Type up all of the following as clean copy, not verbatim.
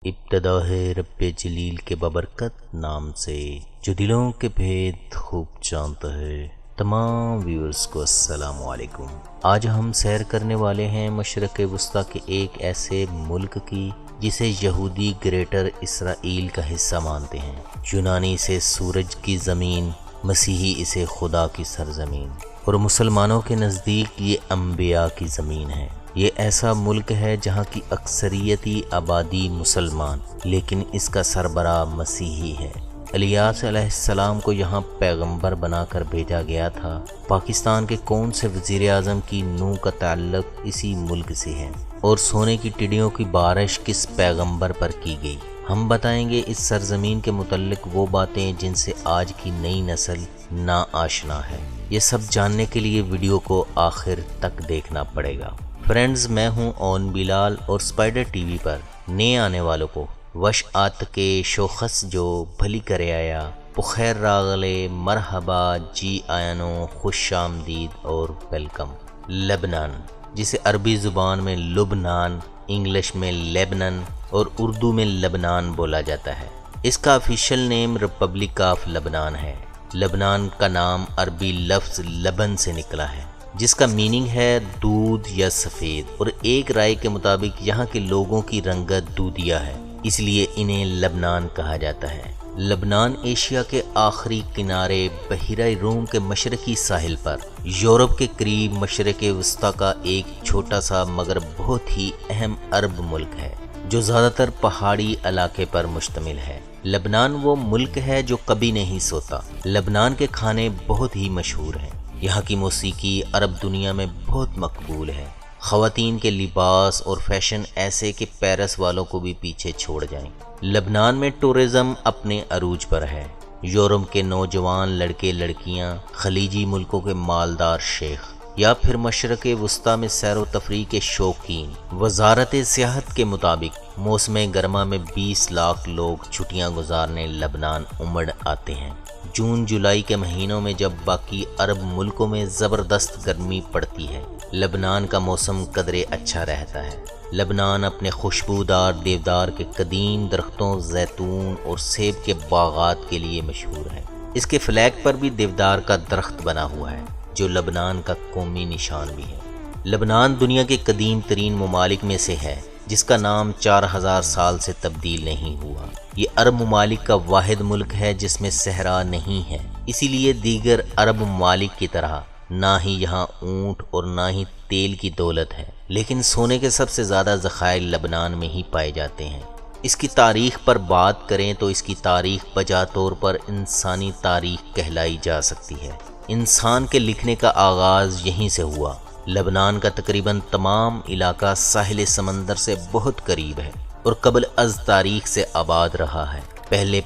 ابتدا ہے رب جلیل کے بابرکت نام سے جو دلوں کے بھید خوب جانتا ہے۔ تمام ویورز کو السلام علیکم۔ آج ہم سیر کرنے والے ہیں مشرق وسطیٰ کے ایک ایسے ملک کی جسے یہودی گریٹر اسرائیل کا حصہ مانتے ہیں۔ یونانی اسے سورج کی زمین، مسیحی اسے خدا کی سرزمین، اور مسلمانوں کے نزدیک یہ انبیاء کی زمین ہے۔ یہ ایسا ملک ہے جہاں کی اکثریتی آبادی مسلمان، لیکن اس کا سربراہ مسیحی ہے۔ الیاس علیہ السلام کو یہاں پیغمبر بنا کر بھیجا گیا تھا۔ پاکستان کے کون سے وزیر اعظم کی نوح کا تعلق اسی ملک سے ہے، اور سونے کی ٹڈیوں کی بارش کس پیغمبر پر کی گئی؟ ہم بتائیں گے اس سرزمین کے متعلق وہ باتیں جن سے آج کی نئی نسل نا آشنا ہے۔ یہ سب جاننے کے لیے ویڈیو کو آخر تک دیکھنا پڑے گا۔ فرینڈز، میں ہوں اون بلال، اور اسپائڈر ٹی وی پر نئے آنے والوں کو وش آت کے شوخص جو بھلی کرے آیا، بخیر راغلے، مرحبا، جی آیانو، خوش آمدید اور ویلکم۔ لبنان، جسے عربی زبان میں لبنان، انگلش میں لیبنن اور اردو میں لبنان بولا جاتا ہے۔ اس کا آفیشیل نیم ریپبلک آف لبنان ہے۔ لبنان کا نام عربی لفظ لبن سے نکلا ہے، جس کا میننگ ہے دودھ یا سفید، اور ایک رائے کے مطابق یہاں کے لوگوں کی رنگت دودھیا ہے، اس لیے انہیں لبنان کہا جاتا ہے۔ لبنان ایشیا کے آخری کنارے بحیرہ روم کے مشرقی ساحل پر یورپ کے قریب مشرق وسطیٰ کا ایک چھوٹا سا مگر بہت ہی اہم عرب ملک ہے جو زیادہ تر پہاڑی علاقے پر مشتمل ہے۔ لبنان وہ ملک ہے جو کبھی نہیں سوتا۔ لبنان کے کھانے بہت ہی مشہور ہیں۔ یہاں کی موسیقی عرب دنیا میں بہت مقبول ہے۔ خواتین کے لباس اور فیشن ایسے کہ پیرس والوں کو بھی پیچھے چھوڑ جائیں۔ لبنان میں ٹورزم اپنے عروج پر ہے۔ یورپ کے نوجوان لڑکے لڑکیاں، خلیجی ملکوں کے مالدار شیخ، یا پھر مشرق وسطیٰ میں سیر و تفریح کے شوقین۔ وزارت سیاحت کے مطابق موسم گرما میں 20 لاکھ لوگ چھٹیاں گزارنے لبنان امڑ آتے ہیں۔ جون جولائی کے مہینوں میں جب باقی عرب ملکوں میں زبردست گرمی پڑتی ہے، لبنان کا موسم قدرے اچھا رہتا ہے۔ لبنان اپنے خوشبودار دیودار کے قدیم درختوں، زیتون اور سیب کے باغات کے لیے مشہور ہے۔ اس کے فلیگ پر بھی دیودار کا درخت بنا ہوا ہے، جو لبنان کا قومی نشان بھی ہے۔ لبنان دنیا کے قدیم ترین ممالک میں سے ہے، جس کا نام 4000 سال سے تبدیل نہیں ہوا۔ یہ عرب ممالک کا واحد ملک ہے جس میں صحرا نہیں ہے، اسی لیے دیگر عرب ممالک کی طرح نہ ہی یہاں اونٹ اور نہ ہی تیل کی دولت ہے، لیکن سونے کے سب سے زیادہ ذخائر لبنان میں ہی پائے جاتے ہیں۔ اس کی تاریخ پر بات کریں تو اس کی تاریخ بجا طور پر انسانی تاریخ کہلائی جا سکتی ہے۔ انسان کے لکھنے کا آغاز یہیں سے ہوا۔ لبنان کا تقریباً تمام علاقہ ساحل سمندر سے بہت قریب ہے اور قبل از تاریخ سے آباد رہا ہے۔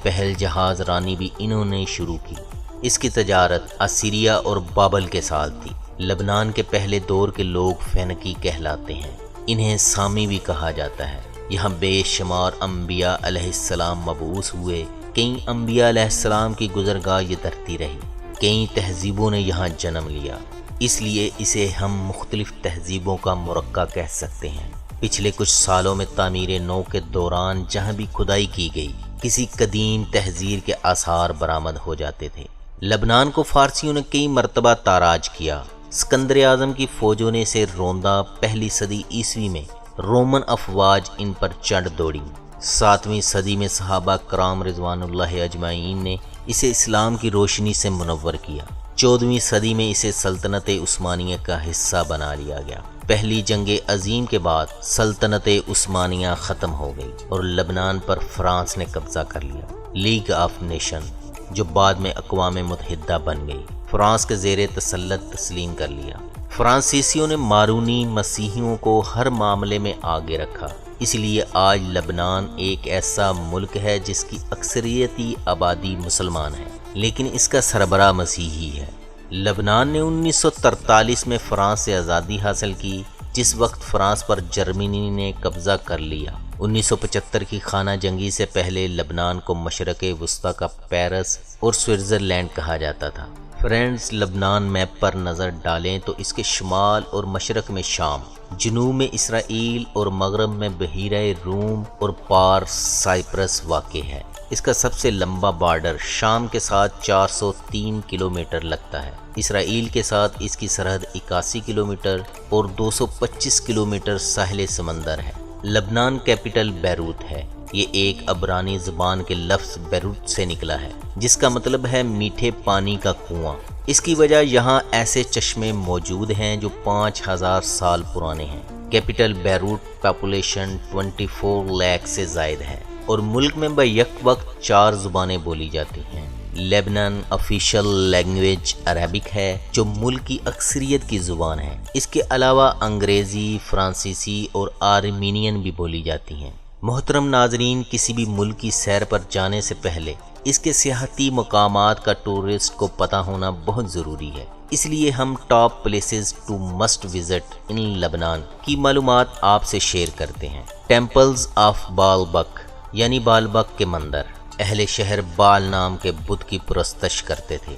پہل جہاز رانی بھی انہوں نے شروع کی۔ اس کی تجارت اسیریا اور بابل کے ساتھ تھی۔ لبنان کے پہلے دور کے لوگ فینکی کہلاتے ہیں، انہیں سامی بھی کہا جاتا ہے۔ یہاں بے شمار انبیاء علیہ السلام مبعوث ہوئے۔ کئی انبیاء علیہ السلام کی گزرگاہ یہ دھرتی رہی۔ کئی تہذیبوں نے یہاں جنم لیا، اس لیے اسے ہم مختلف تہذیبوں کا مرکب کہہ سکتے ہیں۔ پچھلے کچھ سالوں میں تعمیر نو کے دوران جہاں بھی کھدائی کی گئی، کسی قدیم تہذیب کے آثار برآمد ہو جاتے تھے۔ لبنان کو فارسیوں نے کئی مرتبہ تاراج کیا۔ اسکندر اعظم کی فوجوں نے اسے روندا۔ پہلی صدی عیسوی میں رومن افواج ان پر چڑھ دوڑی۔ 7ویں صدی میں صحابہ کرام رضوان اللہ اجمعین نے اسے اسلام کی روشنی سے منور کیا۔ 14ویں صدی میں اسے سلطنت عثمانیہ کا حصہ بنا لیا گیا۔ پہلی جنگ عظیم کے بعد سلطنت عثمانیہ ختم ہو گئی اور لبنان پر فرانس نے قبضہ کر لیا۔ لیگ آف نیشن، جو بعد میں اقوام متحدہ بن گئی، فرانس کے زیر تسلط تسلیم کر لیا۔ فرانسیسیوں نے مارونی مسیحیوں کو ہر معاملے میں آگے رکھا، اس لیے آج لبنان ایک ایسا ملک ہے جس کی اکثریتی آبادی مسلمان ہے، لیکن اس کا سربراہ مسیحی ہے۔ لبنان نے 1943 میں فرانس سے آزادی حاصل کی، جس وقت فرانس پر جرمنی نے قبضہ کر لیا۔ 1975 کی خانہ جنگی سے پہلے لبنان کو مشرق وسطیٰ کا پیرس اور سوئٹزرلینڈ کہا جاتا تھا۔ فرینڈز، لبنان میپ پر نظر ڈالیں تو اس کے شمال اور مشرق میں شام، جنوب میں اسرائیل اور مغرب میں بحیرہ روم اور پار سائپرس واقع ہے۔ اس کا سب سے لمبا بارڈر شام کے ساتھ 403 کلومیٹر لگتا ہے۔ اسرائیل کے ساتھ اس کی سرحد 81 کلومیٹر اور 225 کلومیٹر ساحل سمندر ہے۔ لبنان کیپٹل بیروت ہے۔ یہ ایک عبرانی زبان کے لفظ بیروت سے نکلا ہے، جس کا مطلب ہے میٹھے پانی کا کنواں۔ اس کی وجہ یہاں ایسے چشمے موجود ہیں جو 5000 سال پرانے ہیں۔ کیپٹل بیروت پاپولیشن 24 لاکھ سے زائد ہے اور ملک میں بیک وقت 4 زبانیں بولی جاتی ہیں۔ لیبنان آفیشل لینگویج عربک ہے جو ملک کی اکثریت کی زبان ہے۔ اس کے علاوہ انگریزی، فرانسیسی اور آرمینین بھی بولی جاتی ہیں۔ محترم ناظرین، کسی بھی ملک کی سیر پر جانے سے پہلے اس کے سیاحتی مقامات کا ٹورسٹ کو پتہ ہونا بہت ضروری ہے۔ اس لیے ہم top places to must visit in لبنان کی معلومات آپ سے شیئر کرتے ہیں۔ ٹیمپلز آف بالبک یعنی بالبک کے مندر۔ اہل شہر بال نام کے بت کی پرستش کرتے تھے۔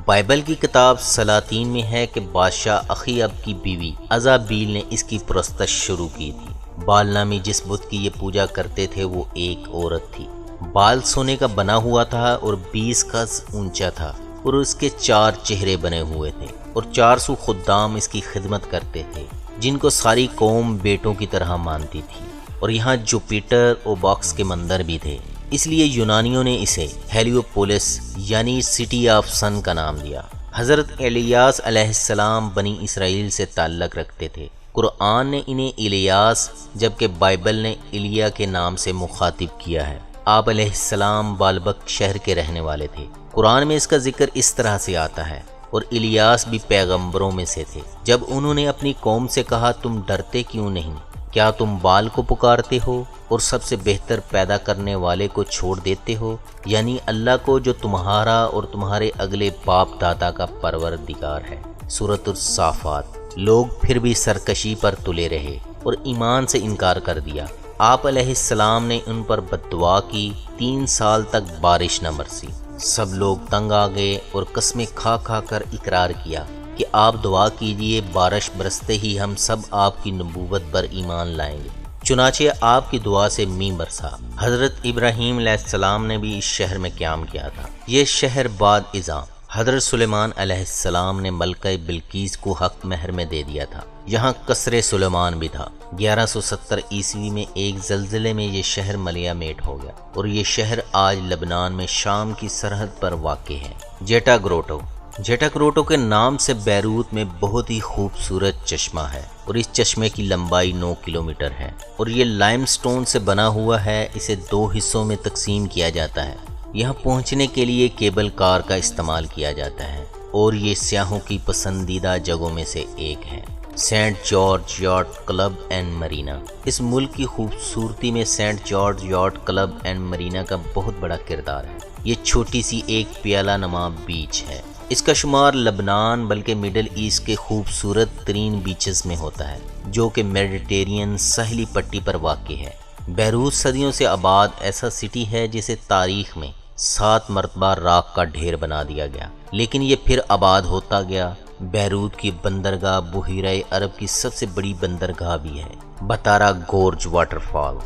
بائبل کی کتاب سلاطین میں ہے کہ بادشاہ اخیاب کی بیوی عزابیل نے اس کی پرستش شروع کی تھی۔ بال نامی جس بت کی یہ پوجا کرتے تھے وہ ایک عورت تھی۔ بال سونے کا بنا ہوا تھا اور 20 گز اونچا تھا اور اس کے 4 چہرے بنے ہوئے تھے اور 400 خدام اس کی خدمت کرتے تھے، جن کو ساری قوم بیٹوں کی طرح مانتی تھی۔ اور یہاں جوپیٹر اور باکس کے مندر بھی تھے، اس لیے یونانیوں نے اسے ہیلیوپولس یعنی سٹی آف سن کا نام دیا۔ حضرت الیاس علیہ السلام بنی اسرائیل سے تعلق رکھتے تھے۔ قرآن نے انہیں الیاس جبکہ بائبل نے ایلیا کے نام سے مخاطب کیا ہے۔ آپ علیہ السلام بالبک شہر کے رہنے والے تھے۔ قرآن میں اس کا ذکر اس طرح سے آتا ہے، اور الیاس بھی پیغمبروں میں سے تھے۔ جب انہوں نے اپنی قوم سے کہا تم ڈرتے کیوں نہیں؟ کیا تم بال کو پکارتے ہو اور سب سے بہتر پیدا کرنے والے کو چھوڑ دیتے ہو، یعنی اللہ کو جو تمہارا اور تمہارے اگلے باپ دادا کا پروردگار ہے۔ سورۃ الصافات۔ لوگ پھر بھی سرکشی پر تلے رہے اور ایمان سے انکار کر دیا۔ آپ علیہ السلام نے ان پر بد دعا کی، 3 سال تک بارش نہ برسی۔ سب لوگ تنگ آ گئے اور قسمیں کھا کھا کر اقرار کیا کہ آپ دعا کیجئے، بارش برستے ہی ہم سب آپ کی نبوت پر ایمان لائیں گے۔ چنانچہ آپ کی دعا سے مینہ برسا۔ حضرت ابراہیم علیہ السلام نے بھی اس شہر میں قیام کیا تھا۔ یہ شہر بعد ازاں حضرت سلیمان علیہ السلام نے ملکہ بلقیس کو حق مہر میں دے دیا تھا۔ یہاں قصر سلیمان بھی تھا۔ 1170 عیسوی میں ایک زلزلے میں یہ شہر ملیا میٹ ہو گیا اور یہ شہر آج لبنان میں شام کی سرحد پر واقع ہے۔ جیٹا گروٹو۔ جیٹا گروٹو کے نام سے بیروت میں بہت ہی خوبصورت چشمہ ہے اور اس چشمے کی لمبائی 9 کلومیٹر ہے اور یہ لائم سٹون سے بنا ہوا ہے۔ اسے 2 حصوں میں تقسیم کیا جاتا ہے۔ یہاں پہنچنے کے لیے کیبل کار کا استعمال کیا جاتا ہے اور یہ سیاحوں کی پسندیدہ جگہوں میں سے ایک ہے۔ Saint George yacht club and marina. اس ملک کی خوبصورتی میں Saint George yacht club and marina کا بہت بڑا کردار ہے۔ یہ چھوٹی سی ایک پیالہ نما بیچ ہے۔ اس کا شمار لبنان بلکہ مڈل ایسٹ کے خوبصورت ترین بیچز میں ہوتا ہے، جو کہ میڈیٹرینین ساحلی پٹی پر واقع ہے۔ بیروت صدیوں سے آباد ایسا سٹی ہے جسے تاریخ میں 7 مرتبہ راکھ کا ڈھیر بنا دیا گیا، لیکن یہ پھر آباد ہوتا گیا۔ بیروت کی بندرگاہ بحیرہ عرب کی سب سے بڑی بندرگاہ بھی ہے۔ بتارا گورج واٹر فال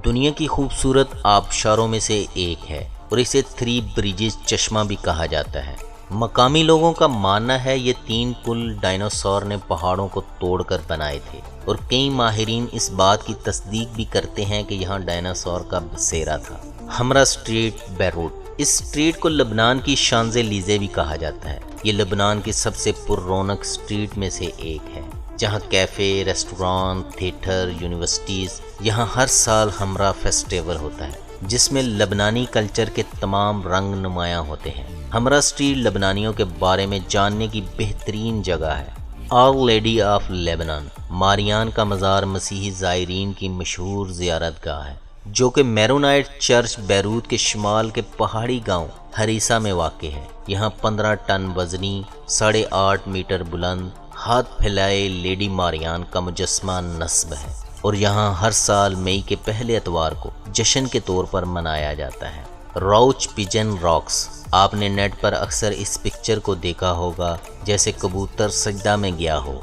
دنیا کی خوبصورت آبشاروں میں سے ایک ہے اور اسے 3 بریجز چشمہ بھی کہا جاتا ہے۔ مقامی لوگوں کا ماننا ہے یہ 3 پل ڈائناسور نے پہاڑوں کو توڑ کر بنائے تھے اور کئی ماہرین اس بات کی تصدیق بھی کرتے ہیں کہ یہاں ڈائناسور کا بسیرا تھا۔ ہمرا اسٹریٹ بیروت۔ اس اسٹریٹ کو لبنان کی شانزے لیزے بھی کہا جاتا ہے۔ یہ لبنان کی سب سے پر رونق اسٹریٹ میں سے ایک ہے، جہاں کیفے، ریسٹوران، تھیٹر، یونیورسٹیز۔ یہاں ہر سال ہمرا فیسٹیول ہوتا ہے جس میں لبنانی کلچر کے تمام رنگ نمایاں ہوتے ہیں۔ ہمرا اسٹریٹ لبنانیوں کے بارے میں جاننے کی بہترین جگہ ہے۔ آر لیڈی آف لیبنان ماریان کا مزار مسیحی زائرین کی مشہور زیارت گاہ ہے، جو کہ میرونائٹ چرچ بیروت کے شمال کے پہاڑی گاؤں ہریسا میں واقع ہے۔ یہاں 15 ٹن وزنی، 8.5 میٹر بلند، ہاتھ پھیلائے لیڈی ماریان کا مجسمہ نصب ہے اور یہاں ہر سال مئی کے پہلے اتوار کو جشن کے طور پر منایا جاتا ہے۔ راؤچ پیجن راکس۔ آپ نے نیٹ پر اکثر اس پکچر کو دیکھا ہوگا جیسے کبوتر سجدہ میں گیا ہو۔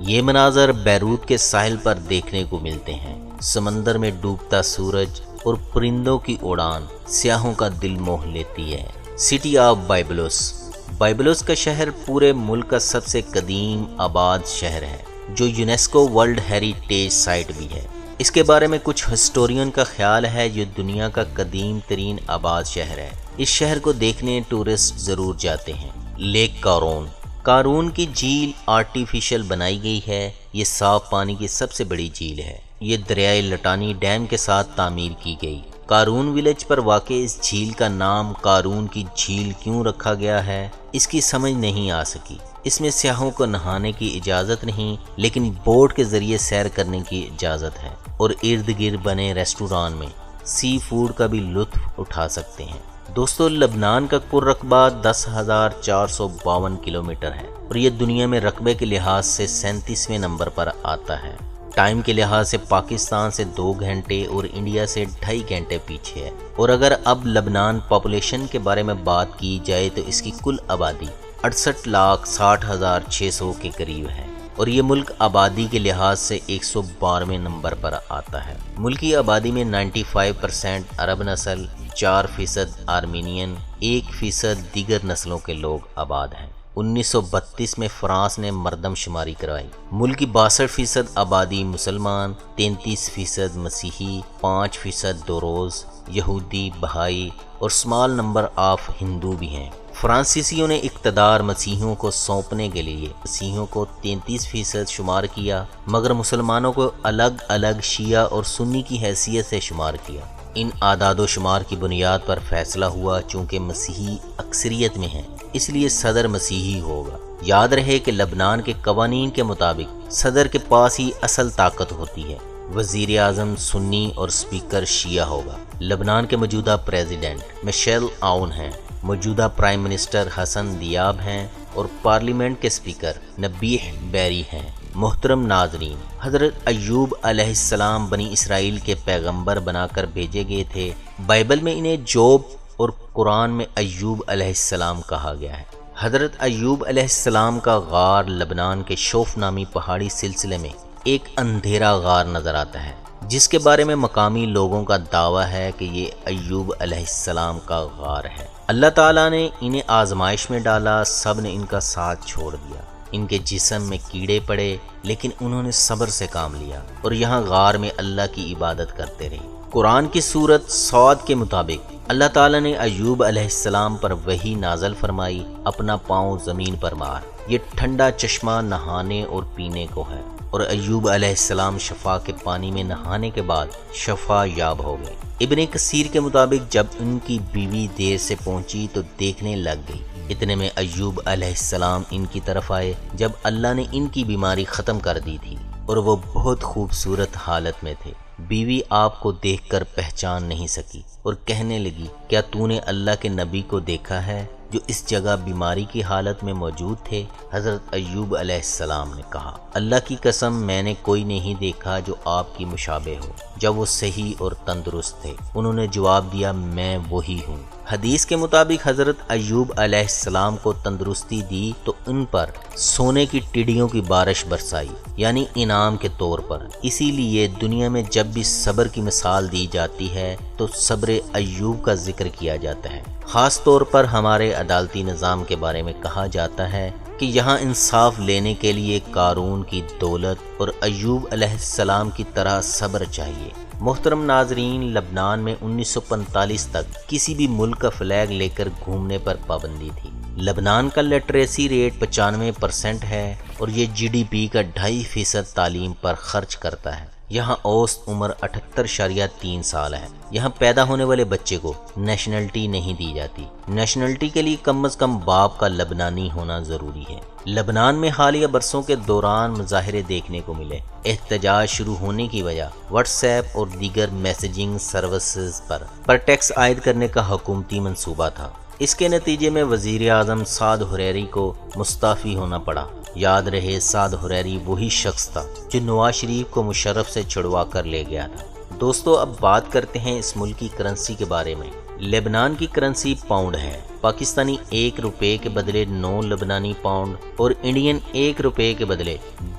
یہ مناظر بیروت کے ساحل پر دیکھنے کو ملتے ہیں۔ سمندر میں ڈوبتا سورج اور پرندوں کی اڑان سیاحوں کا دل موہ لیتی ہے۔ City of بائبلوس۔ بائبلوس کا شہر پورے ملک کا سب سے قدیم آباد شہر ہے، جو یونیسکو ورلڈ ہیریٹیج سائٹ بھی ہے۔ اس کے بارے میں کچھ ہسٹورین کا خیال ہے یہ دنیا کا قدیم ترین آباد شہر ہے۔ اس شہر کو دیکھنے ٹورسٹ ضرور جاتے ہیں۔ لیک قارون۔ قارون کی جھیل آرٹیفیشل بنائی گئی ہے۔ یہ صاف پانی کی سب سے بڑی جھیل ہے۔ یہ دریائے لٹانی ڈیم کے ساتھ تعمیر کی گئی۔ قارون ولیج پر واقع اس جھیل کا نام قارون کی جھیل کیوں رکھا گیا ہے، اس کی سمجھ نہیں آ سکی۔ اس میں سیاحوں کو نہانے کی اجازت نہیں، لیکن بوٹ کے ذریعے سیر کرنے کی اجازت ہے، اور ارد گرد بنے ریسٹوران میں سی فوڈ کا بھی لطف اٹھا سکتے ہیں۔ دوستو، لبنان کا کل رقبہ 10,452 کلومیٹر ہے، اور یہ دنیا میں رقبے کے لحاظ سے 37ویں نمبر پر آتا ہے۔ ٹائم کے لحاظ سے پاکستان سے 2 گھنٹے اور انڈیا سے 2.5 گھنٹے پیچھے ہے۔ اور اگر اب لبنان پاپولیشن کے بارے میں بات کی جائے تو اس کی کل آبادی 68,60,600 کے قریب ہے، اور یہ ملک آبادی کے لحاظ سے 112ویں نمبر پر آتا ہے۔ ملکی آبادی میں 95% عرب نسل، 4% آرمینین، 1% دیگر نسلوں کے لوگ آباد ہیں۔ 1932 میں فرانس نے مردم شماری کروائی۔ ملک کی 62% آبادی مسلمان، 33% مسیحی، 5% دوروز، یہودی، بہائی اور سمال نمبر آف ہندو بھی ہیں۔ فرانسیسیوں نے اقتدار مسیحیوں کو سونپنے کے لیے مسیحیوں کو 33% شمار کیا، مگر مسلمانوں کو الگ الگ شیعہ اور سنی کی حیثیت سے شمار کیا۔ ان اعداد و شمار کی بنیاد پر فیصلہ ہوا چونکہ مسیحی اکثریت میں ہیں، اس لیے صدر مسیحی ہوگا۔ یاد رہے کہ لبنان کے قوانین کے مطابق صدر کے پاس ہی اصل طاقت ہوتی ہے۔ وزیر اعظم سنی اور اسپیکر شیعہ ہوگا۔ لبنان کے موجودہ پریزیڈنٹ مشیل عون ہیں، موجودہ پرائم منسٹر حسن دیاب ہیں، اور پارلیمنٹ کے اسپیکر نبیح بیری ہیں۔ محترم ناظرین، حضرت ایوب علیہ السلام بنی اسرائیل کے پیغمبر بنا کر بھیجے گئے تھے۔ بائبل میں انہیں جوب اور قرآن میں ایوب علیہ السلام کہا گیا ہے۔ حضرت ایوب علیہ السلام کا غار لبنان کے شوف نامی پہاڑی سلسلے میں ایک اندھیرا غار نظر آتا ہے، جس کے بارے میں مقامی لوگوں کا دعویٰ ہے کہ یہ ایوب علیہ السلام کا غار ہے۔ اللہ تعالیٰ نے انہیں آزمائش میں ڈالا، سب نے ان کا ساتھ چھوڑ دیا۔ ان کے جسم میں کیڑے پڑے، لیکن انہوں نے صبر سے کام لیا اور یہاں غار میں اللہ کی عبادت کرتے رہے۔ قرآن کی سورت صاد کے مطابق اللہ تعالیٰ نے ایوب علیہ السلام پر وحی نازل فرمائی، اپنا پاؤں زمین پر مار، یہ ٹھنڈا چشمہ نہانے اور پینے کو ہے، اور ایوب علیہ السلام شفا کے پانی میں نہانے کے بعد شفا یاب ہو گئے۔ ابن کثیر کے مطابق جب ان کی بیوی دیر سے پہنچی تو دیکھنے لگ گئی، اتنے میں ایوب علیہ السلام ان کی طرف آئے جب اللہ نے ان کی بیماری ختم کر دی تھی اور وہ بہت خوبصورت حالت میں تھے۔ بیوی آپ کو دیکھ کر پہچان نہیں سکی اور کہنے لگی، کیا تو نے اللہ کے نبی کو دیکھا ہے جو اس جگہ بیماری کی حالت میں موجود تھے؟ حضرت ایوب علیہ السلام نے کہا، اللہ کی قسم میں نے کوئی نہیں دیکھا جو آپ کی مشابہ ہو جب وہ صحیح اور تندرست تھے۔ انہوں نے جواب دیا، میں وہی ہوں۔ حدیث کے مطابق حضرت ایوب علیہ السلام کو تندرستی دی تو ان پر سونے کی ٹڈیوں کی بارش برسائی، یعنی انعام کے طور پر۔ اسی لیے دنیا میں جب بھی صبر کی مثال دی جاتی ہے تو صبر ایوب کا ذکر کیا جاتا ہے۔ خاص طور پر ہمارے عدالتی نظام کے بارے میں کہا جاتا ہے کہ یہاں انصاف لینے کے لیے قارون کی دولت اور ایوب علیہ السلام کی طرح صبر چاہیے۔ محترم ناظرین، لبنان میں 1945 تک کسی بھی ملک کا فلیگ لے کر گھومنے پر پابندی تھی۔ لبنان کا لٹریسی ریٹ 95% ہے اور یہ GDP کا 2.5% تعلیم پر خرچ کرتا ہے۔ یہاں اوسط عمر 78.3 سال ہے۔ یہاں پیدا ہونے والے بچے کو نیشنلٹی نہیں دی جاتی۔ نیشنلٹی کے لیے کم از کم باپ کا لبنانی ہونا ضروری ہے۔ لبنان میں حالیہ برسوں کے دوران مظاہرے دیکھنے کو ملے۔ احتجاج شروع ہونے کی وجہ واٹس ایپ اور دیگر میسیجنگ سروسز پر ٹیکس عائد کرنے کا حکومتی منصوبہ تھا۔ اس کے نتیجے میں وزیر اعظم سعد حریری کو مستعفی ہونا پڑا۔ یاد رہے، سعد حریری وہی شخص تھا جو نواز شریف کو مشرف سے چھڑوا کر لے گیا تھا۔ دوستو اب بات کرتے ہیں اس ملک کی کرنسی کے بارے میں۔ لبنان کی کرنسی پاؤنڈ ہے۔ پاکستانی 1 روپے کے بدلے 9 لبنانی پاؤنڈ اور انڈین 1 روپے کے بدلے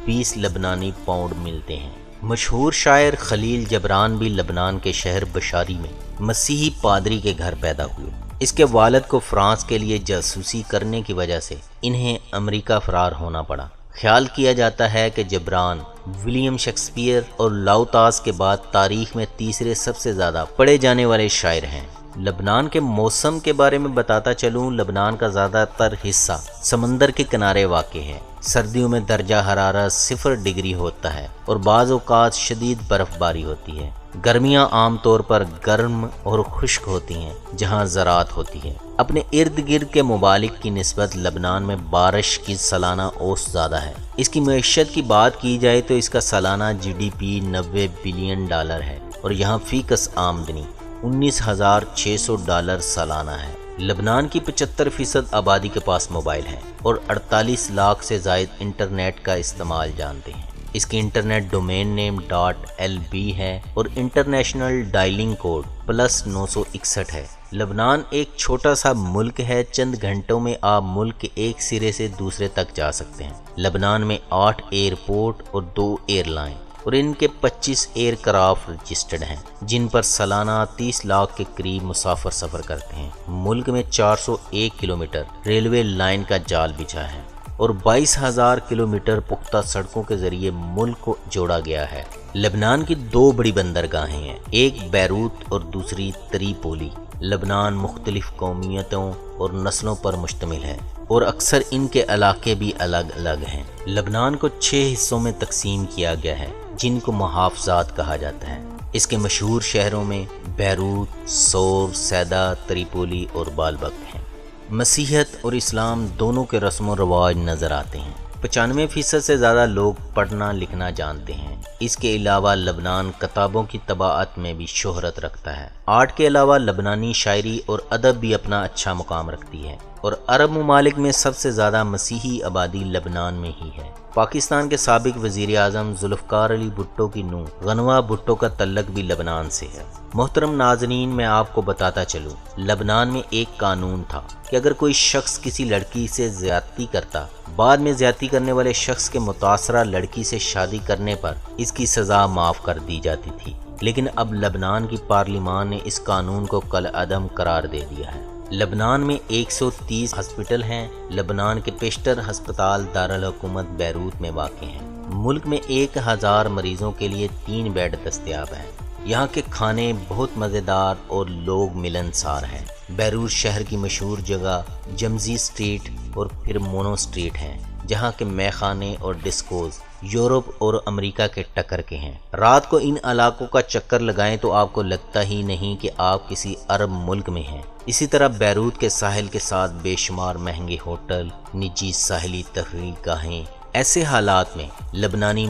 20 لبنانی پاؤنڈ ملتے ہیں۔ مشہور شاعر خلیل جبران بھی لبنان کے شہر بشاری میں مسیحی پادری کے گھر پیدا ہوئے۔ اس کے والد کو فرانس کے لیے جاسوسی کرنے کی وجہ سے انہیں امریکہ فرار ہونا پڑا۔ خیال کیا جاتا ہے کہ جبران ولیم شیکسپیئر اور لاؤتاس کے بعد تاریخ میں تیسرے سب سے زیادہ پڑھے جانے والے شاعر ہیں۔ لبنان کے موسم کے بارے میں بتاتا چلوں، لبنان کا زیادہ تر حصہ سمندر کے کنارے واقع ہے۔ سردیوں میں درجہ حرارت 0 ڈگری ہوتا ہے اور بعض اوقات شدید برف باری ہوتی ہے۔ گرمیاں عام طور پر گرم اور خشک ہوتی ہیں جہاں زراعت ہوتی ہے۔ اپنے ارد گرد کے ممالک کی نسبت لبنان میں بارش کی سالانہ اوسط زیادہ ہے۔ اس کی معیشت کی بات کی جائے تو اس کا سالانہ GDP 90 بلین ڈالر ہے اور یہاں فی کس آمدنی $19,600 سالانہ ہے۔ لبنان کی 75% آبادی کے پاس موبائل ہے اور 48 لاکھ سے زائد انٹرنیٹ کا استعمال جانتے ہیں۔ اس کی انٹرنیٹ ڈومین نیم .lb ہے اور انٹرنیشنل ڈائلنگ کوڈ +961 ہے۔ لبنان ایک چھوٹا سا ملک ہے، چند گھنٹوں میں آپ ملک کے ایک سرے سے دوسرے تک جا سکتے ہیں۔ لبنان میں 8 ایئرپورٹ اور 2 ایئر لائن اور ان کے 25 ایئر کرافٹ رجسٹرڈ ہیں جن پر سالانہ 30 لاکھ کے قریب مسافر سفر کرتے ہیں۔ ملک میں 401 کلومیٹر ریلوے لائن کا جال بچھا ہے اور 22,000 کلومیٹر پختہ سڑکوں کے ذریعے ملک کو جوڑا گیا ہے۔ لبنان کی 2 بڑی بندرگاہیں ہیں، ایک بیروت اور دوسری تریپولی۔ لبنان مختلف قومیتوں اور نسلوں پر مشتمل ہے اور اکثر ان کے علاقے بھی الگ الگ ہیں۔ لبنان کو 6 حصوں میں تقسیم کیا گیا ہے جن کو محافظات کہا جاتا ہے۔ اس کے مشہور شہروں میں بیروت، سور، سیدا، تریپولی اور بالبک ہیں۔ مسیحیت اور اسلام دونوں کے رسم و رواج نظر آتے ہیں۔ 95% سے زیادہ لوگ پڑھنا لکھنا جانتے ہیں۔ اس کے علاوہ لبنان کتابوں کی طباعت میں بھی شہرت رکھتا ہے۔ آرٹ کے علاوہ لبنانی شاعری اور ادب بھی اپنا اچھا مقام رکھتی ہے اور عرب ممالک میں سب سے زیادہ مسیحی آبادی لبنان میں ہی ہے۔ پاکستان کے سابق وزیر اعظم ذوالفقار علی بھٹو کی نوں غنوہ بھٹو کا تعلق بھی لبنان سے ہے۔ محترم ناظرین، میں آپ کو بتاتا چلوں، لبنان میں ایک قانون تھا کہ اگر کوئی شخص کسی لڑکی سے زیادتی کرتا، بعد میں زیادتی کرنے والے شخص کے متاثرہ لڑکی سے شادی کرنے پر اس کی سزا معاف کر دی جاتی تھی، لیکن اب لبنان کی پارلیمان نے اس قانون کو کالعدم قرار دے دیا ہے۔ لبنان میں 130 ہسپتال ہیں۔ لبنان کے پیشتر ہسپتال دارالحکومت بیروت میں واقع ہیں۔ ملک میں 1000 مریضوں کے لیے 3 بیڈ دستیاب ہیں۔ یہاں کے کھانے بہت مزیدار اور لوگ ملنسار ہیں۔ بیروت شہر کی مشہور جگہ جمزی سٹریٹ اور پھر مونو سٹریٹ ہیں جہاں کے میخانے اور ڈسکوز یورپ اور امریکہ کے ٹکر کے ہیں۔ رات کو ان علاقوں کا چکر لگائیں تو آپ کو لگتا ہی نہیں کہ آپ کسی عرب ملک میں ہیں۔ اسی طرح بیروت کے ساحل کے ساتھ بے شمار مہنگے ہوٹل، نجی ساحلی تفریح گاہیں، ایسے حالات میں لبنانی